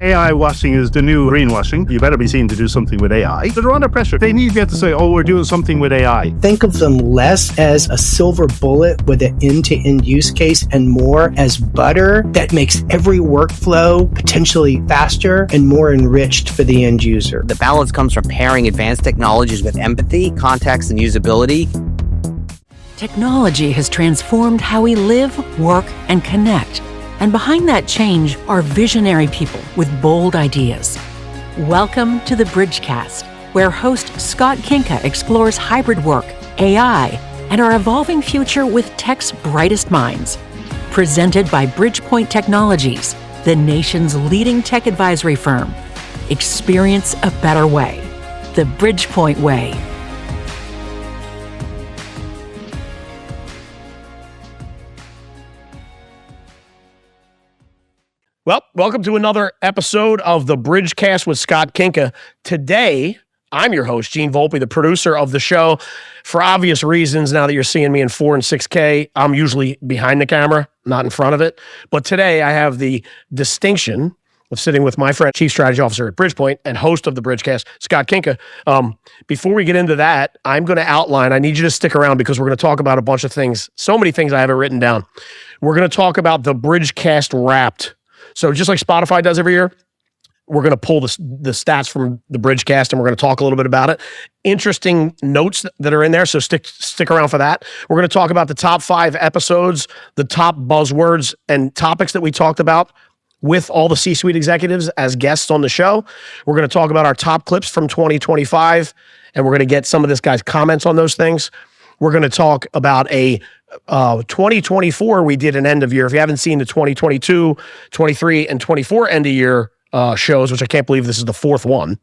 AI washing is the new greenwashing. You better be seen to do something with AI. They're under pressure. They need to get to say, oh, we're doing something with AI. Think of them less as a silver bullet with an end-to-end use case and more as butter that makes every workflow potentially faster and more enriched for the end user. The balance comes from pairing advanced technologies with empathy, context, and usability. Technology has transformed how we live, work, and connect. And behind that change are visionary people with bold ideas. Welcome to the Bridgecast, where host Scott Kinka explores hybrid work, AI, and our evolving future with tech's brightest minds. Presented by Bridgepointe Technologies, the nation's leading tech advisory firm. Experience a better way. The Bridgepointe way. Well, welcome to another episode of the Bridgecast with Scott Kinka. Today, I'm your host, Gene Volpe, the producer of the show. For obvious reasons, now that you're seeing me in 4 and 6K, I'm usually behind the camera, not in front of it. But today, I have the distinction of sitting with my friend, Chief Strategy Officer at Bridgepointe and host of the Bridgecast, Scott Kinka. Before we get into that, I'm going to outline, I need you to stick around because we're going to talk about a bunch of things, so many things I haven't written down. We're going to talk about the Bridgecast Wrapped. So just like Spotify does every year, we're going to pull the stats from the Bridgecast and we're going to talk a little bit about it. Interesting notes that are in there, so stick around for that. We're going to talk about the top 5 episodes, the top buzzwords and topics that we talked about with all the C-suite executives as guests on the show. We're going to talk about our top clips from 2025, and we're going to get some of this guy's comments on those things. We're going to talk about a 2024, we did an end of year. If you haven't seen the 2022, 23, and 24 end of year shows, which I can't believe this is the 4th one,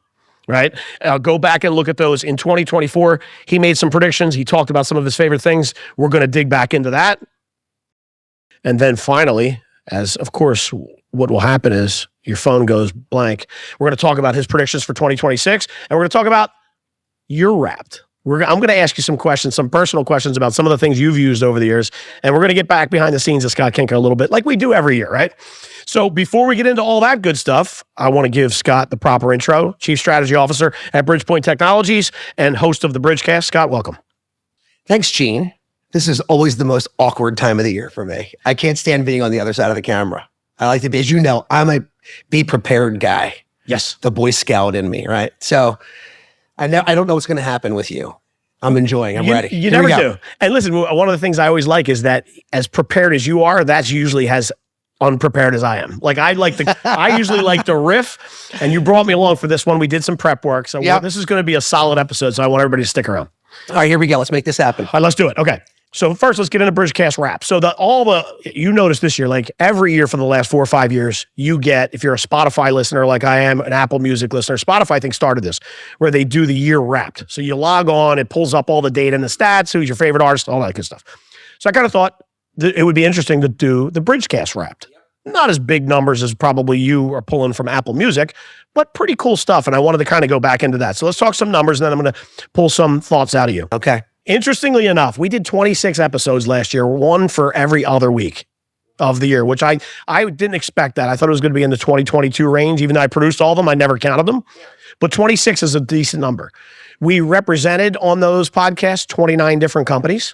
right? Go back and look at those. In 2024, he made some predictions. He talked about some of his favorite things. We're going to dig back into that. And then finally, as of course, what will happen is your phone goes blank. We're going to talk about his predictions for 2026, and we're going to talk about your Wrapped. I'm going to ask you some questions, some personal questions about some of the things you've used over the years, and we're going to get back behind the scenes of Scott Kinka a little bit, like we do every year, right? So before we get into all that good stuff, I want to give Scott the proper intro. Chief Strategy Officer at Bridgepointe Technologies and host of the Bridgecast. Scott, welcome. Thanks, Gene. This is always the most awkward time of the year for me. I can't stand being on the other side of the camera. I like to be, as you know, I'm a be prepared guy. Yes. The Boy Scout in me, right? So I don't know what's going to happen with you. I'm enjoying. I'm ready. You never do. And listen, one of the things I always like is that as prepared as you are, that's usually as unprepared as I am. Like I usually like to riff, and you brought me along for this one. We did some prep work. So this is going to be a solid episode. So I want everybody to stick around. All right, here we go. Let's make this happen. All right, let's do it. Okay. So first, let's get into Bridgecast Wrap. So you notice this year, like every year for the last 4 or 5 years, you get, if you're a Spotify listener like I am, an Apple Music listener, Spotify I think started this, where they do the year Wrapped. So you log on, it pulls up all the data and the stats, who's your favorite artist, all that good stuff. So I kind of thought that it would be interesting to do the Bridgecast Wrapped. Not as big numbers as probably you are pulling from Apple Music, but pretty cool stuff. And I wanted to kind of go back into that. So let's talk some numbers, and then I'm going to pull some thoughts out of you. Okay. Interestingly enough, we did 26 episodes last year, one for every other week of the year, which I didn't expect that. I thought it was going to be in the 2022 range. Even though I produced all of them, I never counted them. But 26 is a decent number. We represented on those podcasts 29 different companies.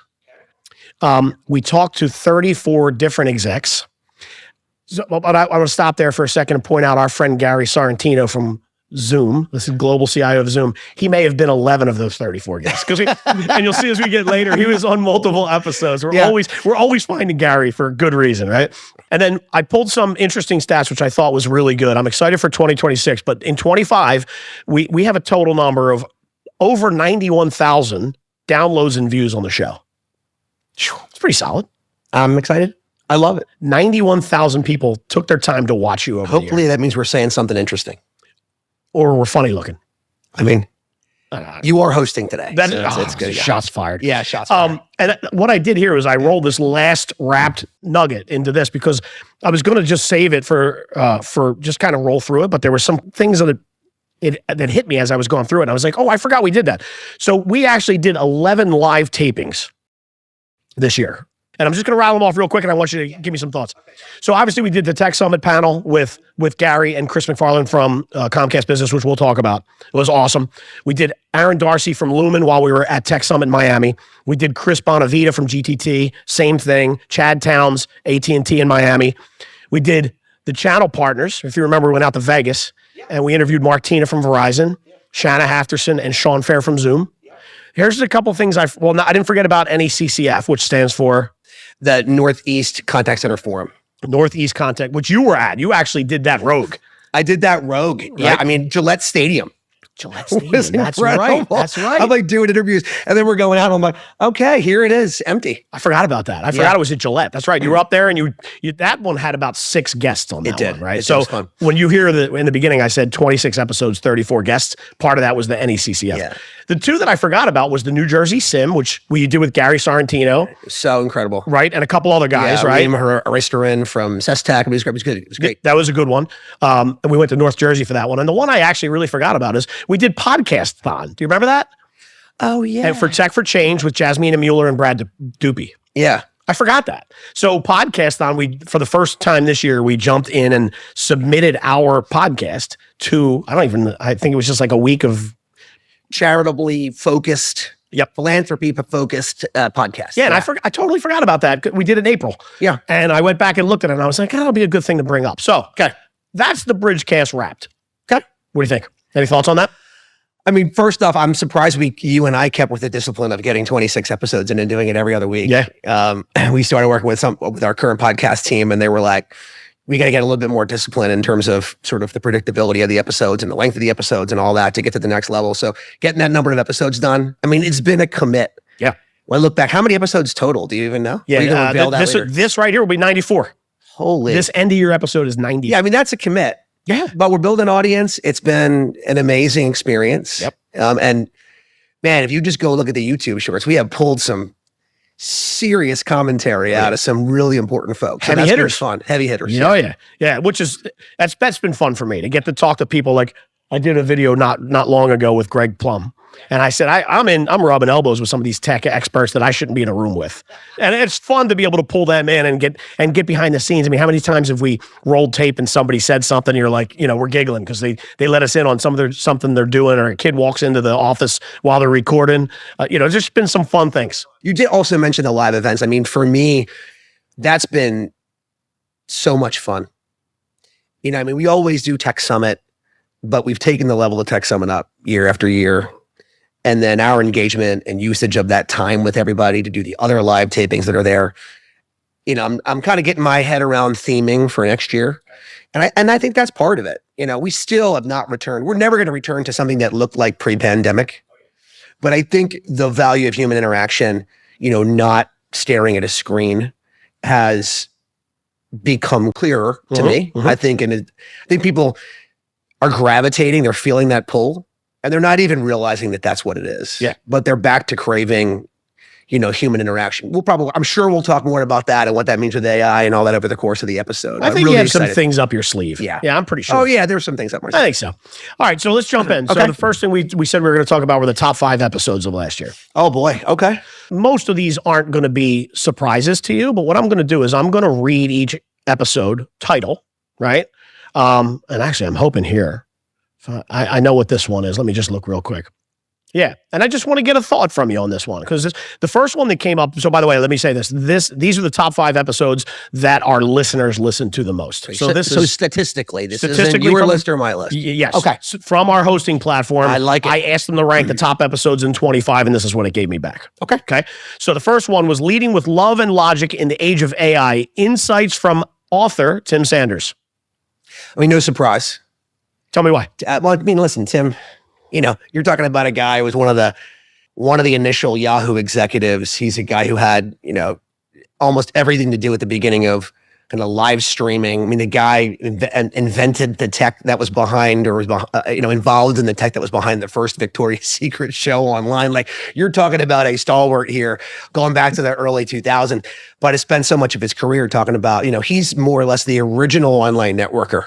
We talked to 34 different execs. So, but I want to stop there for a second and point out our friend Gary Sorrentino from Zoom. This is global CIO of Zoom. He may have been 11 of those 34 guests, and you'll see as we get later, he was on multiple episodes. We're always finding Gary for a good reason, right? And then I pulled some interesting stats, which I thought was really good. I'm excited for 2026, but in 25, we have a total number of over 91,000 downloads and views on the show. It's pretty solid. I'm excited. I love it. 91,000 people took their time to watch you over the year. Hopefully that means we're saying something interesting. Or we're funny looking. I mean, you are hosting today. It's good. Shots fired. Yeah, shots fired. And what I did here was I rolled this last Wrapped nugget into this because I was going to just save it for just kind of roll through it, but there were some things that hit me as I was going through it. And I was like, oh, I forgot we did that. So we actually did 11 live tapings this year. And I'm just going to rattle them off real quick, and I want you to give me some thoughts. So obviously we did the Tech Summit panel with Gary and Chris McFarland from Comcast Business, which we'll talk about. It was awesome. We did Aaron Darcy from Lumen while we were at Tech Summit in Miami. We did Chris Bonavita from GTT, same thing. Chad Towns, AT&T in Miami. We did the channel partners. If you remember, we went out to Vegas, and we interviewed Martina from Verizon, Shanna Hafterson, and Sean Fair from Zoom. Here's a couple things I didn't forget about NECCF, which stands for The Northeast Contact Center Forum. Northeast Contact, which you were at. You actually did that rogue. I did that rogue. Right? Yeah, I mean, Gillette Stadium. Gillette Stadium. That's right. That's right. I'm like doing interviews, and then we're going out. And I'm like, okay, here it is, empty. I forgot about that. I forgot it was at Gillette. That's right. You were up there, and you that one had about 6 guests on that one, right? So fun. When you hear in the beginning, I said 26 episodes, 34 guests. Part of that was the NECCF. Yeah. The 2 that I forgot about was the New Jersey Sim, which we did with Gary Sorrentino. So incredible. Right, and a couple other guys, right? Liam Aristerin from Sestec. It was great. It was great. That was a good one. And we went to North Jersey for that one. And the one I actually really forgot about is we did Podcastathon. Do you remember that? Oh, yeah. And for Tech for Change with Jasmina Mueller and Brad Doopy. Yeah. I forgot that. So Podcastathon, for the first time this year, we jumped in and submitted our podcast to, I think it was just like a week of charitably focused, philanthropy focused podcast. Yeah, and I totally forgot about that. We did it in April. Yeah. And I went back and looked at it, and I was like, that'll be a good thing to bring up. So, that's the Bridgecast wrapped. Okay. What do you think? Any thoughts on that? I mean, first off, I'm surprised you and I kept with the discipline of getting 26 episodes in and doing it every other week. Yeah. We started working with our current podcast team, and they were like, we got to get a little bit more discipline in terms of sort of the predictability of the episodes and the length of the episodes and all that to get to the next level. So getting that number of episodes done, I mean, it's been a commit. Yeah. When I look back, how many episodes total? Do you even know? Yeah. This right here will be 94. Holy. This end of year episode is 90. Yeah. I mean, that's a commit. Yeah. But we're building an audience. It's been an amazing experience. Yep. And man, if you just go look at the YouTube shorts, we have pulled some serious commentary out of some really important folks. Heavy hitters. Fun. Heavy hitters. Oh, yeah. Yeah. That's been fun for me to get to talk to people. Like I did a video not long ago with Greg Plum. And I said, I'm rubbing elbows with some of these tech experts that I shouldn't be in a room with. And it's fun to be able to pull them in and get behind the scenes. I mean, how many times have we rolled tape and somebody said something and you're like, we're giggling because they let us in on something they're doing, or a kid walks into the office while they're recording. There's just been some fun things. You did also mention the live events. I mean, for me, that's been so much fun. We always do Tech Summit, but we've taken the level of Tech Summit up year after year. And then our engagement and usage of that time with everybody to do the other live tapings that are there. I'm kind of getting my head around theming for next year. And I think that's part of it. We still have not returned. We're never going to return to something that looked like pre-pandemic. But I think the value of human interaction, not staring at a screen, has become clearer to me. I think people are gravitating, they're feeling that pull. And they're not even realizing that that's what it is. Yeah. But they're back to craving, human interaction. I'm sure we'll talk more about that and what that means with AI and all that over the course of the episode. I think you have some things up your sleeve. Yeah. Yeah, I'm pretty sure. Oh, yeah, there's some things up my sleeve. I think so. All right, so let's jump in. Okay. So the first thing we said we were going to talk about were the top 5 episodes of last year. Oh, boy. Okay. Most of these aren't going to be surprises to you, but what I'm going to do is I'm going to read each episode title, right? And actually, I'm hoping here. I know what this one is. Let me just look real quick. Yeah. And I just want to get a thought from you on this one, because the first one that came up. So by the way, let me say this. These are the top 5 episodes that our listeners listen to the most. So statistically, this isn't your list or my list. Yes. Okay. So from our hosting platform. I like it. I asked them to rank the top episodes in 25, and this is what it gave me back. Okay. So the first one was Leading with Love and Logic in the Age of AI, Insights from author Tim Sanders. I mean, no surprise. Tell me why. Listen, Tim, you're talking about a guy who was one of the initial Yahoo executives. He's a guy who had, almost everything to do at the beginning of kind of live streaming. I mean, the guy invented the tech that was behind, or was involved in the tech that was behind the first Victoria's Secret show online. Like, you're talking about a stalwart here, going back to the early 2000s. But I spent so much of his career talking about, he's more or less the original online networker.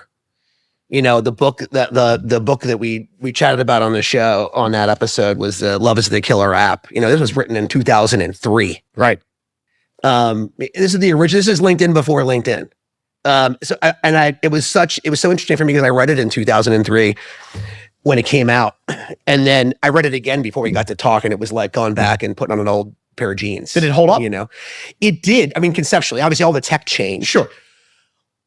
The book that we chatted about on the show on that episode was Love is the Killer app. This was written in 2003. Right. This is the original. This is LinkedIn before LinkedIn. It was so interesting for me because I read it in 2003 when it came out, and then I read it again before we got to talk, and it was like going back and putting on an old pair of jeans. Did it hold up? You know, it did. I mean, conceptually, obviously, all the tech changed. Sure.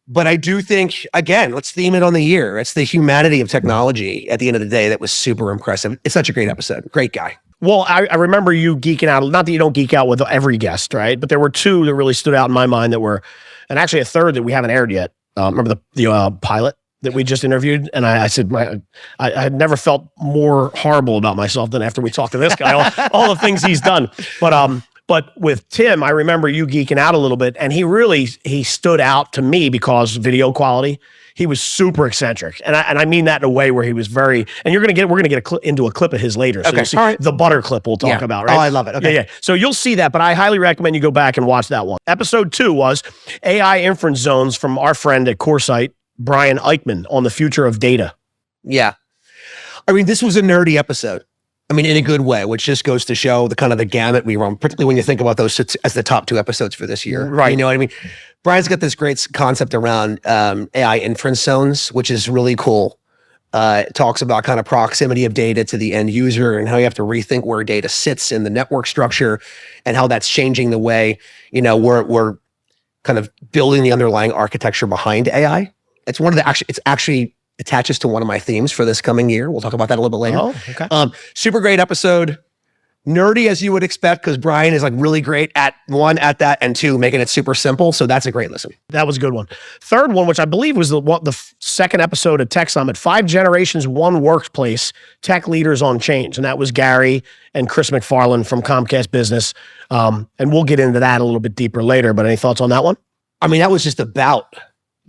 But I do think, again, let's theme it on the year. It's the humanity of technology at the end of the day that was super impressive. It's such a great episode. Great guy. Well, I remember you geeking out. Not that you don't geek out with every guest, right? But there were two that really stood out in my mind that were, and actually a third that we haven't aired yet. Remember the pilot that we just interviewed? And I said, I had never felt more horrible about myself than after we talked to this guy, all the things he's done. But with Tim, I remember you geeking out a little bit, and he stood out to me because video quality. He was super eccentric, and I mean that in a way where he was very. And we're gonna get into a clip of his later. So okay, you'll see all right. The butter clip we'll talk about. Right? Oh, I love it. Okay, yeah. So you'll see that, but I highly recommend you go back and watch that one. Episode 2 was AI inference zones from our friend at Coresight, Brian Eichmann, on the future of data. Yeah, I mean, this was a nerdy episode. I mean, in a good way, which just goes to show the kind of the gamut we run, particularly when you think about those as the top 2 episodes for this year. Right. You know what I mean? Brian's got this great concept around AI inference zones, which is really cool. It talks about kind of proximity of data to the end user and how you have to rethink where data sits in the network structure and how that's changing the way, you know, we're kind of building the underlying architecture behind AI. It's actually attaches to one of my themes for this coming year. We'll talk about that a little bit later. Oh, okay. Super great episode. Nerdy as you would expect, because Brian is like really great at that, and 2, making it super simple. So that's a great listen. That was a good one. Third one, which I believe was the second episode of Tech Summit, 5 Generations, 1 Workplace, Tech Leaders on Change. And that was Gary and Chris McFarland from Comcast Business. And we'll get into that a little bit deeper later, but any thoughts on that one? I mean, that was just about,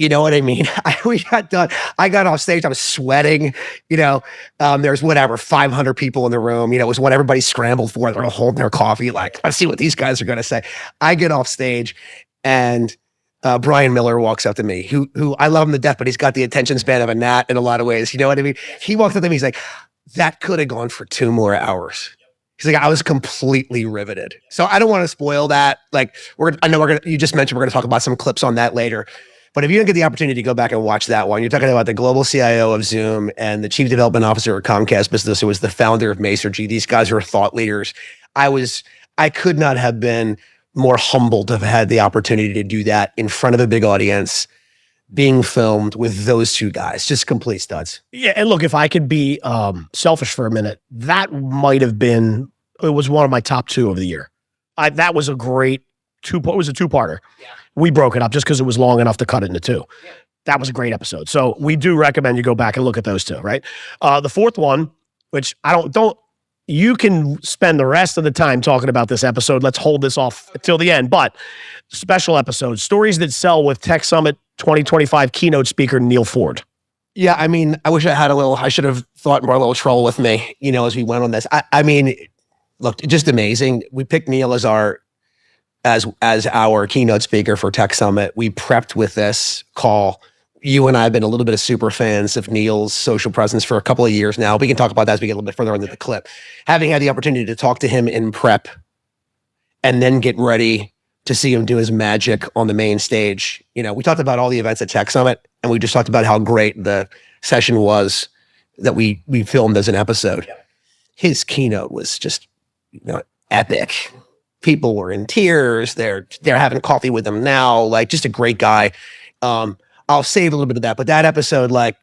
you know what I mean? We got done. I got off stage. I was sweating. You know, there's 500 people in the room. You know, it was what everybody scrambled for. They're all holding their coffee. Like, let's see what these guys are going to say. I get off stage, and Brian Miller walks up to me, who I love him to death, but he's got the attention span of a gnat in a lot of ways. You know what I mean? He walks up to me. He's like, that could have gone for 2 more hours. He's like, I was completely riveted. So I don't want to spoil that. Like, you just mentioned we're going to talk about some clips on that later. But if you don't get the opportunity to go back and watch that one, you're talking about the global CIO of Zoom and the chief development officer of Comcast Business, who was the founder of Masergy. These guys are thought leaders. I could not have been more humbled to have had the opportunity to do that in front of a big audience, being filmed with those 2 guys, just complete studs. Yeah, and look, if I could be selfish for a minute, it was one of my top 2 of the year. That was a great it was a 2-parter. Yeah. We broke it up just because it was long enough to cut it into 2. Yeah. That was a great episode. So we do recommend you go back and look at those 2, right? The fourth one, which you can spend the rest of the time talking about this episode. Let's hold this off till the end, but special episode, Stories That Sell with Tech Summit 2025 keynote speaker, Neil Ford. Yeah. I mean, I wish I should have thought more a little troll with me, you know, as we went on this. I mean, look, just amazing. We picked Neil as our keynote speaker for Tech Summit. We prepped with this call. You and I have been a little bit of super fans of Neil's social presence for a couple of years now. We can talk about that as we get a little bit further into the clip. Having had the opportunity to talk to him in prep and then get ready to see him do his magic on the main stage. You know, we talked about all the events at Tech Summit, and we just talked about how great the session was that we filmed as an episode. His keynote was just, you know, epic. People were in tears. They're having coffee with him now. Like, just a great guy. I'll save a little bit of that, but that episode, like,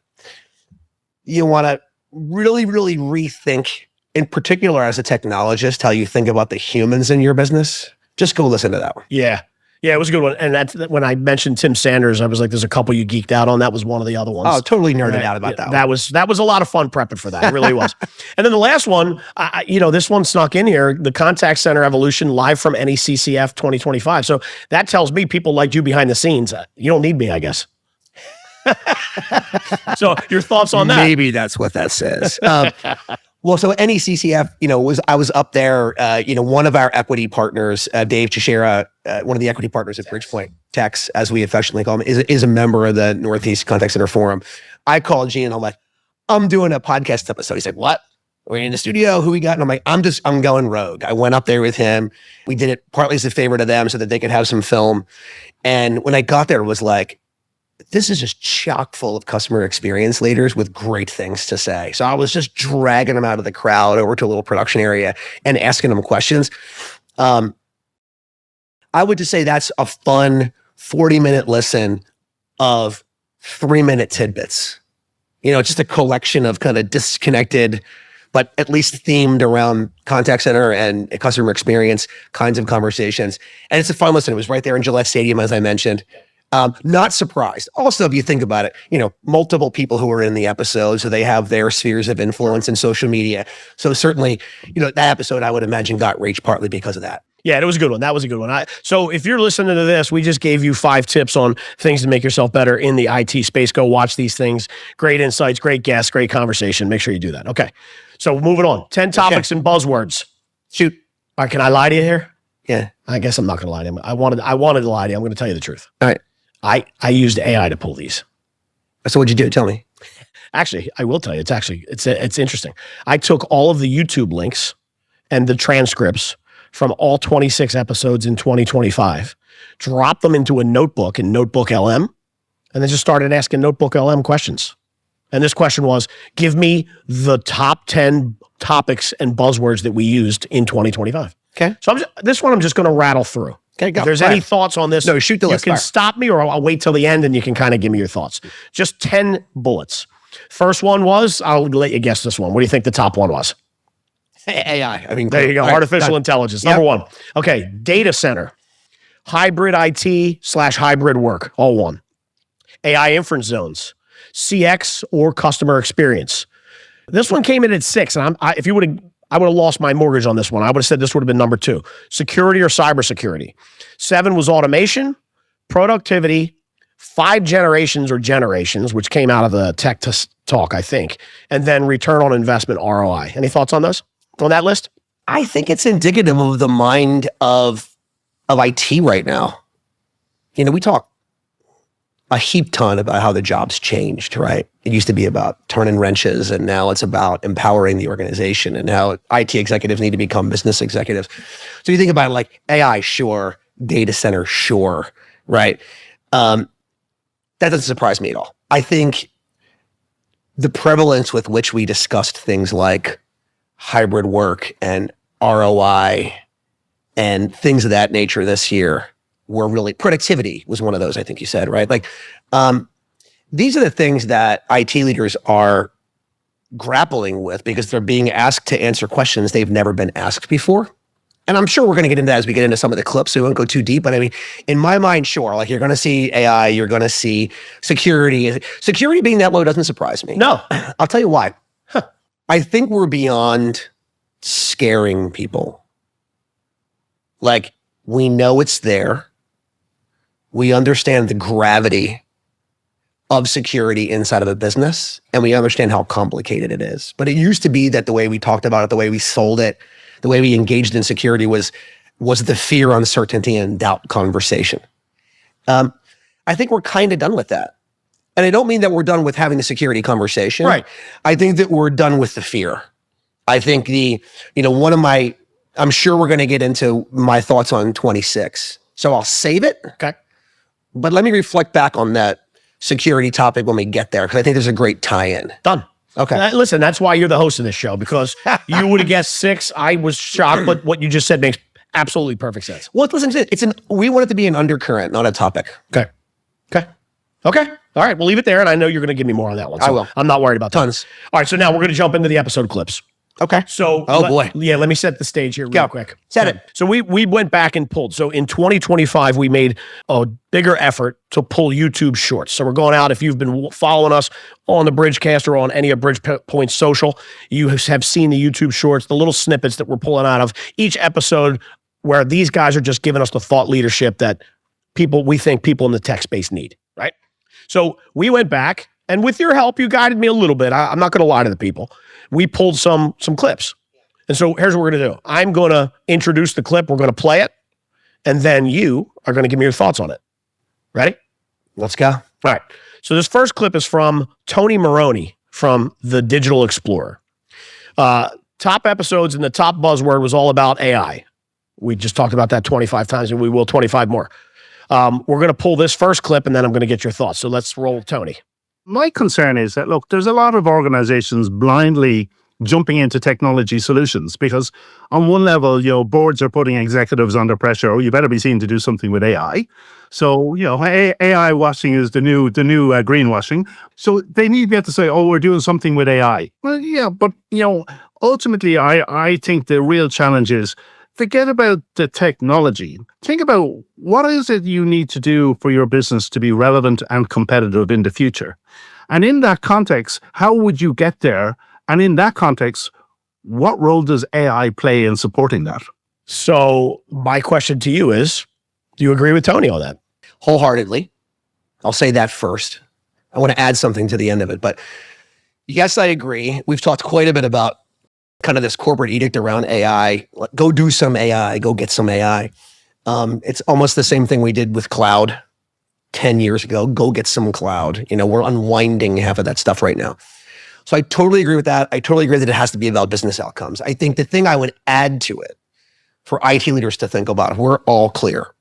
you want to really, really rethink, in particular as a technologist, how you think about the humans in your business. Just go listen to that one. Yeah. Yeah, it was a good one. And that's when I mentioned Tim Sanders, I was like, there's a couple you geeked out on. That was one of the other ones. Oh, totally nerded out about that one. That was a lot of fun prepping for that. It really was. And then the last one, this one snuck in here, the Contact Center Evolution live from NECCF 2025. So that tells me people liked you behind the scenes. You don't need me, I guess. So your thoughts on that? Maybe that's what that says. Well, so NECCF, I was up there, one of our equity partners, Dave Chishera, one of the equity partners at Bridgepointe Techs, as we affectionately call him, is a member of the Northeast Contact Center Forum. I called Gene and I'm like, I'm doing a podcast episode. He's like, what? We're in the studio. Who we got? And I'm like, I'm going rogue. I went up there with him. We did it partly as a favor to them so that they could have some film. And when I got there, it was like, this is just chock full of customer experience leaders with great things to say. So I was just dragging them out of the crowd over to a little production area and asking them questions. I would just say that's a fun 40-minute listen of 3-minute tidbits. Just a collection of kind of disconnected, but at least themed around contact center and customer experience kinds of conversations. And it's a fun listen. It was right there in Gillette Stadium, as I mentioned. Not surprised. Also, if you think about it, multiple people who are in the episode, so they have their spheres of influence in social media. So certainly, that episode, I would imagine, got reached partly because of that. Yeah, it was a good one. That was a good one. So if you're listening to this, we just gave you 5 tips on things to make yourself better in the IT space. Go watch these things. Great insights, great guests, great conversation. Make sure you do that. Okay. So moving on. 10 topics and buzzwords. Shoot. All right, can I lie to you here? Yeah. I guess I'm not going to lie to you. I wanted to lie to you. I'm going to tell you the truth. All right. I used AI to pull these. So what'd you do? Tell me. Actually, I will tell you. It's interesting. I took all of the YouTube links and the transcripts from all 26 episodes in 2025, dropped them into a notebook in Notebook LM, and then just started asking Notebook LM questions. And this question was, give me the top 10 topics and buzzwords that we used in 2025. Okay. So this one I'm just going to rattle through. Okay, go. If there's any thoughts on this, no, shoot the list. You can stop me or I'll wait till the end and you can kind of give me your thoughts. Just 10 bullets. First one was, I'll let you guess this one. What do you think the top one was? AI. There you go. Artificial intelligence. Number one. Okay. Data center, hybrid IT/hybrid work, all one. AI inference zones, CX or customer experience. This one came in at 6. And I would have lost my mortgage on this one. I would have said this would have been number 2. Security or cybersecurity. 7 was automation, productivity, 5 generations, which came out of the tech talk, I think. And then return on investment, ROI. Any thoughts on those? On that list? I think it's indicative of the mind of IT right now. We talk a heap ton about how the job's changed, right? It used to be about turning wrenches, and now it's about empowering the organization, and now IT executives need to become business executives. So you think about it like AI, sure. Data center, sure. Right? That doesn't surprise me at all. I think the prevalence with which we discussed things like hybrid work and ROI and things of that nature this year were really, productivity was one of those, I think you said, right? Like, these are the things that IT leaders are grappling with because they're being asked to answer questions they've never been asked before. And I'm sure we're going to get into that as we get into some of the clips, so we won't go too deep. But I mean, in my mind, sure, like you're going to see AI, you're going to see security. Security being that low doesn't surprise me. No. I'll tell you why. I think we're beyond scaring people. Like, we know it's there. We understand the gravity of security inside of a business, and we understand how complicated it is. But it used to be that the way we talked about it, the way we sold it, the way we engaged in security was the fear, uncertainty, and doubt conversation. I think we're kind of done with that. And I don't mean that we're done with having the security conversation. Right. I think that we're done with the fear. I think I'm sure we're going to get into my thoughts on 26. So I'll save it. Okay. But let me reflect back on that security topic when we get there, because I think there's a great tie-in. Done. Okay. Listen, that's why you're the host of this show, because you would have guessed 6. I was shocked, but what you just said makes absolutely perfect sense. Well, listen, we want it to be an undercurrent, not a topic. Okay. All right, we'll leave it there, and I know you're going to give me more on that one. So I will. I'm not worried about that. Tons. All right, so now we're going to jump into the episode clips. Okay. So, boy. Yeah, let me set the stage here real quick. Set it. So we went back and pulled. So in 2025, we made a bigger effort to pull YouTube shorts. So we're going out. If you've been following us on the Bridgecast or on any of Bridgepointe social, you have seen the YouTube shorts, the little snippets that we're pulling out of each episode, where these guys are just giving us the thought leadership that we think people in the tech space need, right? So we went back, and with your help, you guided me a little bit. I'm not going to lie to the people. We pulled some clips. And so here's what we're going to do. I'm going to introduce the clip. We're going to play it. And then you are going to give me your thoughts on it. Ready? Let's go. All right. So this first clip is from Tony Moroney from the Digital Explorer. Top episodes and the top buzzword was all about AI. We just talked about that 25 times, and we will 25 more. We're going to pull this first clip, and then I'm going to get your thoughts. So let's roll, Tony. My concern is that, look, there's a lot of organizations blindly jumping into technology solutions because on one level, boards are putting executives under pressure. Oh, you better be seen to do something with AI. So, AI washing is the new greenwashing. So they need to be able to say, oh, we're doing something with AI. Well, yeah, but, ultimately, I think the real challenge is forget about the technology. Think about what is it you need to do for your business to be relevant and competitive in the future. And in that context, how would you get there? And in that context, what role does AI play in supporting that? So my question to you is, do you agree with Tony on that? Wholeheartedly. I'll say that first. I want to add something to the end of it, but yes, I agree. We've talked quite a bit about kind of this corporate edict around AI. Go do some AI, go get some AI. It's almost the same thing we did with cloud 10 years ago. Go get some cloud. We're unwinding half of that stuff right now. So I totally agree with that. I totally agree that it has to be about business outcomes. I think the thing I would add to it for IT leaders to think about, if we're all clear,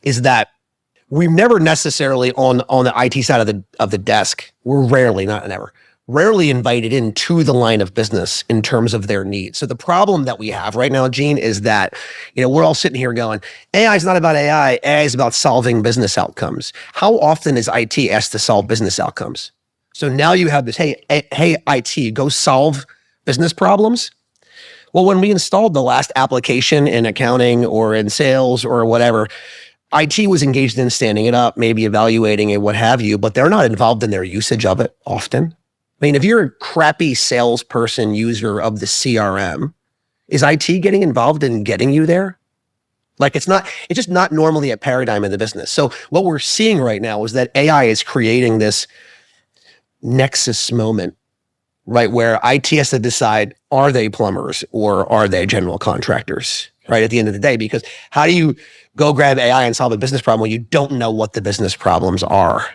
is that we've never necessarily on the IT side of the desk, we're rarely, not never, rarely invited into the line of business in terms of their needs. So the problem that we have right now, Gene, is that, we're all sitting here going, AI is not about AI is about solving business outcomes. How often is IT asked to solve business outcomes? So now you have this, hey, IT, go solve business problems. Well, when we installed the last application in accounting or in sales or whatever, IT was engaged in standing it up, maybe evaluating it, what have you, but they're not involved in their usage of it often. I mean, if you're a crappy salesperson user of the CRM, is IT getting involved in getting you there? It's just not normally a paradigm in the business. So what we're seeing right now is that AI is creating this nexus moment, right? Where IT has to decide, are they plumbers or are they general contractors, right? At the end of the day, because how do you go grab AI and solve a business problem when you don't know what the business problems are,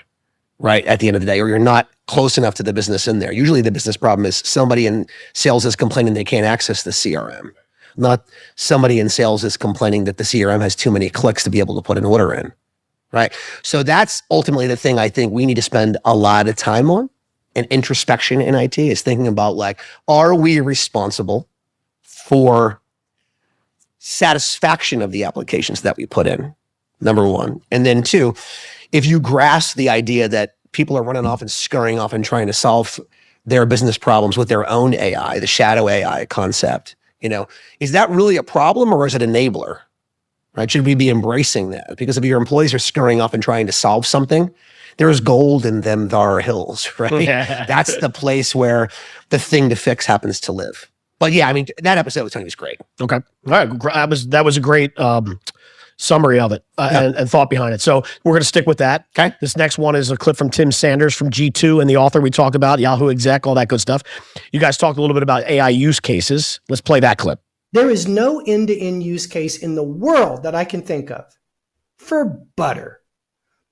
right? At the end of the day, or you're not close enough to the business in there. Usually the business problem is somebody in sales is complaining they can't access the CRM, not somebody in sales is complaining that the CRM has too many clicks to be able to put an order in, right? So that's ultimately the thing I think we need to spend a lot of time on. And introspection in IT is thinking about are we responsible for satisfaction of the applications that we put in? Number one. And then two, if you grasp the idea that people are running off and scurrying off and trying to solve their business problems with their own AI, the shadow AI concept, is that really a problem or is it an enabler? Right? Should we be embracing that? Because if your employees are scurrying off and trying to solve something, there's gold in them thar hills, right? That's the place where the thing to fix happens to live. But yeah, I mean, that episode with Tony was great. Okay. All right. That was a great summary of it and thought behind it. So we're going to stick with that. Okay. This next one is a clip from Tim Sanders from G2 and the author we talked about, Yahoo exec, all that good stuff. You guys talked a little bit about AI use cases. Let's play that clip. There is no end-to-end use case in the world that I can think of for butter.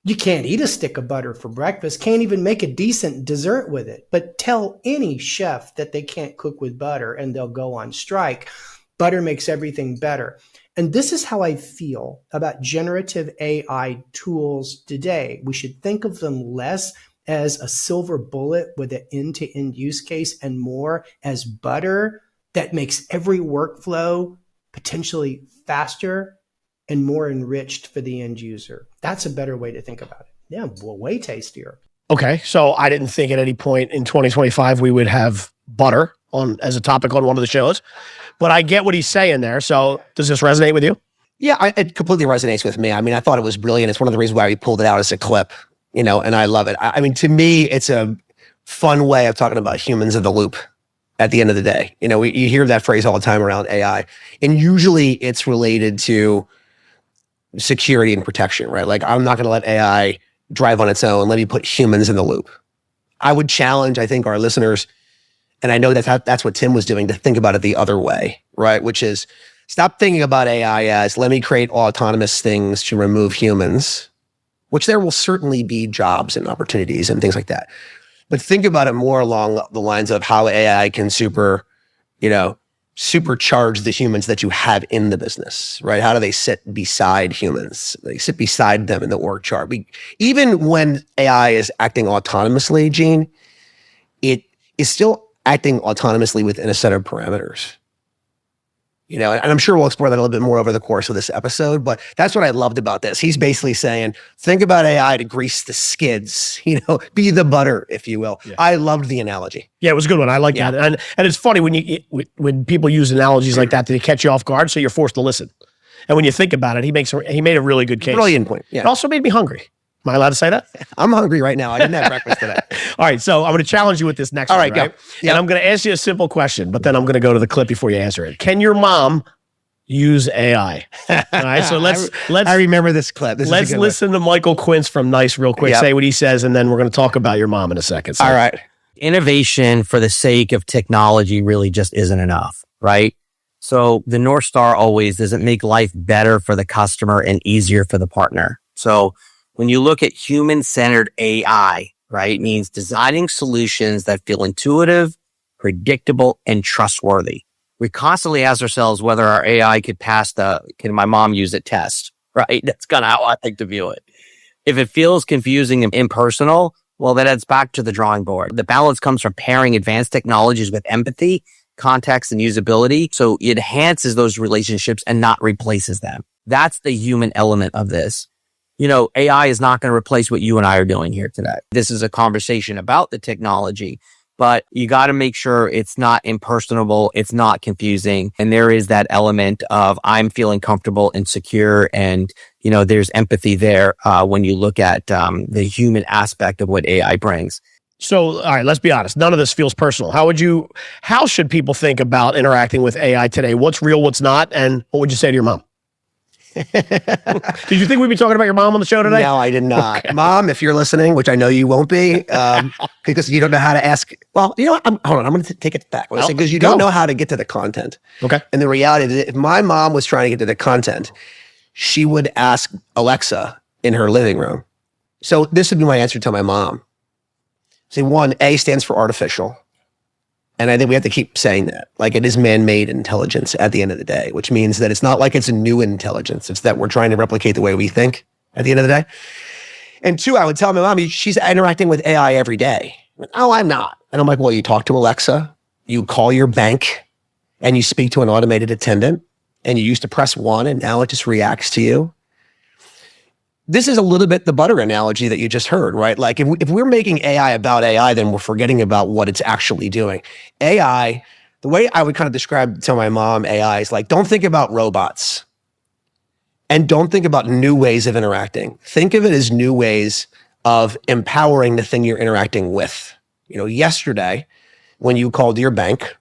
You can't eat a stick of butter for breakfast, can't even make a decent dessert with it. But tell any chef that they can't cook with butter and they'll go on strike. Butter makes everything better. And this is how I feel about generative AI tools today. We should think of them less as a silver bullet with an end-to-end use case and more as butter that makes every workflow potentially faster and more enriched for the end user. That's a better way to think about it. Yeah, well, way tastier. Okay, so I didn't think at any point in 2025 we would have butter on as a topic on one of the shows, but I get what he's saying there. So does this resonate with you? Yeah, it completely resonates with me. I mean, I thought it was brilliant. It's one of the reasons why we pulled it out as a clip, and I love it. I mean, to me, it's a fun way of talking about humans in the loop at the end of the day. You hear that phrase all the time around AI, and usually it's related to security and protection, right? I'm not going to let AI drive on its own. Let me put humans in the loop. I would challenge, I think, our listeners, and I know that's what Tim was doing, to think about it the other way, right? Which is stop thinking about AI as let me create autonomous things to remove humans, which there will certainly be jobs and opportunities and things like that. But think about it more along the lines of how AI can supercharge the humans that you have in the business, right? How do they sit beside humans? They sit beside them in the org chart. Even when AI is acting autonomously, Gene, it is still acting autonomously within a set of parameters. And I'm sure we'll explore that a little bit more over the course of this episode, but that's what I loved about this. He's basically saying, think about AI to grease the skids, be the butter, if you will. Yeah. I loved the analogy. Yeah, it was a good one. I like that. And it's funny when people use analogies like that, they catch you off guard, so you're forced to listen. And when you think about it, he made a really good case. Brilliant point. Yeah. It also made me hungry. Am I allowed to say that? I'm hungry right now. I didn't have breakfast today. All right, so I'm going to challenge you with this next one. All right, go. Yep. And I'm going to ask you a simple question, but then I'm going to go to the clip before you answer it. Can your mom use AI? All right, so let's. I remember this clip. Let's listen to Michael Quince from NICE real quick. Yep. Say what he says, and then we're going to talk about your mom in a second. So. All right. Innovation for the sake of technology really just isn't enough, right? So the North Star always doesn't make life better for the customer and easier for the partner. So when you look at human-centered AI, right, it means designing solutions that feel intuitive, predictable, and trustworthy. We constantly ask ourselves whether our AI could pass can my mom use it test, right? That's kind of how I like to view it. If it feels confusing and impersonal, well, that adds back to the drawing board. The balance comes from pairing advanced technologies with empathy, context, and usability. So it enhances those relationships and not replaces them. That's the human element of this. AI is not going to replace what you and I are doing here today. This is a conversation about the technology, but you got to make sure it's not impersonable, it's not confusing, and there is that element of I'm feeling comfortable and secure, and there's empathy there when you look at the human aspect of what AI brings. So, all right, let's be honest. None of this feels personal. How should people think about interacting with AI today? What's real, what's not, and what would you say to your mom? Did you think we'd be talking about your mom on the show today? No, I did not. Okay. Mom, if you're listening, which I know you won't be, because you don't know how to ask. Well, hold on. I'm going to take it back. Because you don't know how to get to the content. Okay. And the reality is, if my mom was trying to get to the content, she would ask Alexa in her living room. So this would be my answer to my mom. Say, one, A stands for artificial. And I think we have to keep saying that. Like, it is man-made intelligence at the end of the day, which means that it's not like it's a new intelligence. It's that we're trying to replicate the way we think at the end of the day. And two, I would tell my mom, she's interacting with AI every day. Oh, I'm not. And I'm like, well, you talk to Alexa, you call your bank, and you speak to an automated attendant, and you used to press 1, and now it just reacts to you. This is a little bit the butter analogy that you just heard, right? Like if we're making AI about AI, then we're forgetting about what it's actually doing. AI, the way I would kind of describe to my mom AI is like, don't think about robots and don't think about new ways of interacting. Think of it as new ways of empowering the thing you're interacting with. Yesterday, when you called your bank,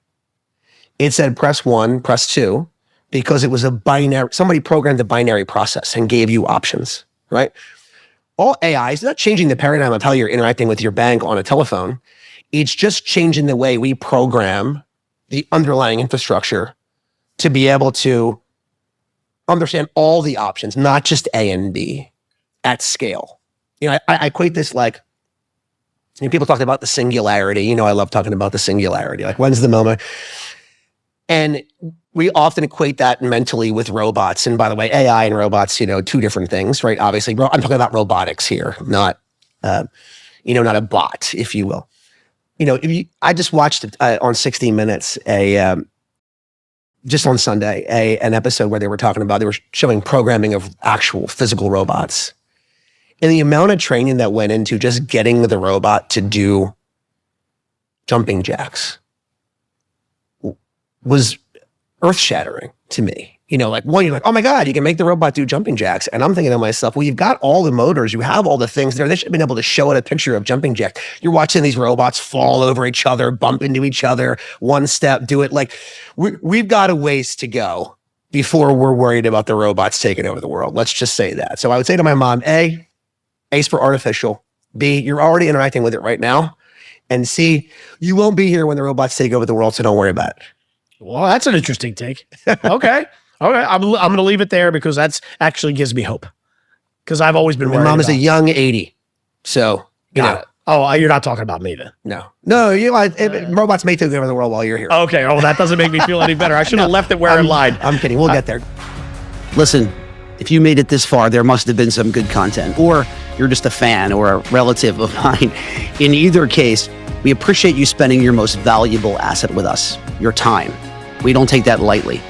it said press 1, press 2, because it was somebody programmed the binary process and gave you options. Right? All AI is not changing the paradigm of how you're interacting with your bank on a telephone. It's just changing the way we program the underlying infrastructure to be able to understand all the options, not just A and B at scale. I equate this like, people talk about the singularity. I love talking about the singularity. Like, when's the moment? And we often equate that mentally with robots. And by the way, AI and robots, two different things, right? Obviously, I'm talking about robotics here, not, not a bot, if you will. I just watched on 60 Minutes just on Sunday, an episode where they were showing programming of actual physical robots. And the amount of training that went into just getting the robot to do jumping jacks was earth-shattering to me. One, you're like, oh my God, you can make the robot do jumping jacks. And I'm thinking to myself, well, you've got all the motors, you have all the things there. They should have been able to show it a picture of jumping jacks. You're watching these robots fall over each other, bump into each other, one step, do it. Like, we've got a ways to go before we're worried about the robots taking over the world. Let's just say that. So I would say to my mom, A's for artificial. B, you're already interacting with it right now. And C, you won't be here when the robots take over the world, so don't worry about it. Well, that's an interesting take. Okay. I'm going to leave it there because that's actually gives me hope. Because I've always been worried. My mom is a young 80. So, Got it. Oh, you're not talking about me then. No, robots may take over the world while you're here. Okay. Oh, that doesn't make me feel any better. I should have left it where it lied. I'm kidding. We'll get there. Listen, if you made it this far, there must have been some good content, or you're just a fan or a relative of mine. In either case, we appreciate you spending your most valuable asset with us, your time. We don't take that lightly.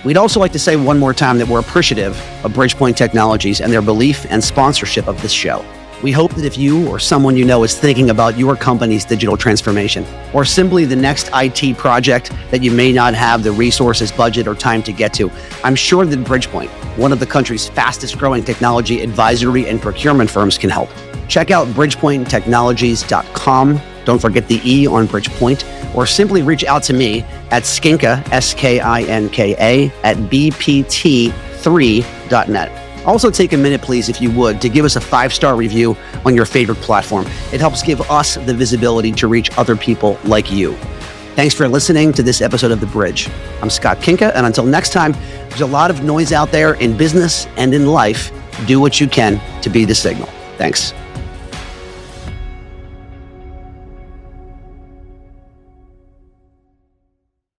We'd also like to say one more time that we're appreciative of Bridgepointe Technologies and their belief and sponsorship of this show. We hope that if you or someone you know is thinking about your company's digital transformation, or simply the next IT project that you may not have the resources, budget, or time to get to, I'm sure that Bridgepointe, one of the country's fastest growing technology advisory and procurement firms, can help. Check out bridgepointetechnologies.com. Don't forget the E on Bridgepointe, or simply reach out to me at skinka, SKINKA, at bpt3.net. Also take a minute, please, if you would, to give us a 5-star review on your favorite platform. It helps give us the visibility to reach other people like you. Thanks for listening to this episode of The Bridge. I'm Scott Kinka, and until next time, there's a lot of noise out there in business and in life. Do what you can to be the signal. Thanks.